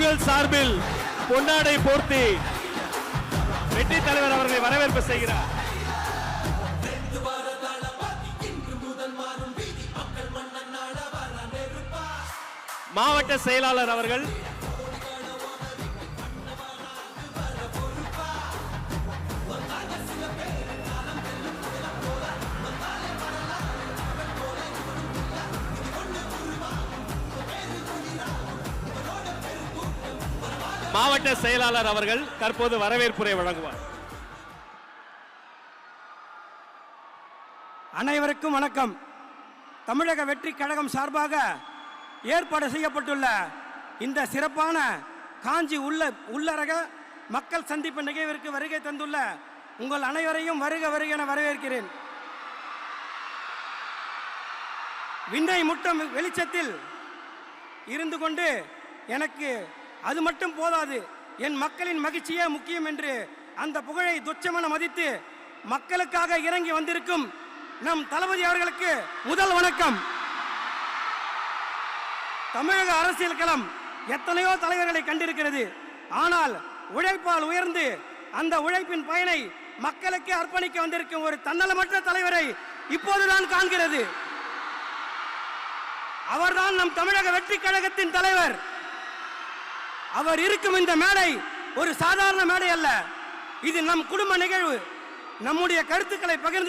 உங்கள் சார்பில் பொன்னாடை போர்த்தி வெற்றி தலைவர் அவர்களை வரவேற்பு செய்கிறார். மாவட்ட செயலாளர் அவர்கள் மாவட்ட செயலாளர் அவர்கள் தற்போது வரவேற்புரை வழங்குவார். அனைவருக்கும் வணக்கம். தமிழக வெற்றி கழகம் சார்பாக ஏற்பாடு செய்யப்பட்டுள்ள இந்த சிறப்பான காஞ்சி உள்ளரக மக்கள் சந்திப்பு நிகழ்விற்கு வருகை தந்துள்ள உங்கள் அனைவரையும் வருக வருக என வரவேற்கிறேன். விண்ணை முட்டும் வெளிச்சத்தில் இருந்து கொண்டு எனக்கு அது மட்டும் போதாது, என் மக்களின் மகிழ்ச்சியே முக்கியம் என்று அந்த புகழை துச்சமென மதித்து மக்களுக்காக இறங்கி வந்திருக்கும் நம் தளபதி அவர்களுக்கு முதல் வணக்கம். தமிழக அரசியல் களம் எத்தனையோ தலைவர்களை கண்டிருக்கிறது. ஆனால் உழைப்பால் உயர்ந்து அந்த உழைப்பின் பயனை மக்களுக்கு அர்ப்பணிக்க வந்திருக்கும் ஒரு தன்னலமற்ற தலைவரை இப்போதுதான் காண்கிறது. அவர்தான் நம் தமிழக வெற்றி கழகத்தின் தலைவர். அவர் இருக்கும் இந்த மேடை ஒரு சாதாரண மேடை அல்ல. இது நம் குடும்ப நிகழ்வு. நம்முடைய கருத்துக்களை பகிர்ந்து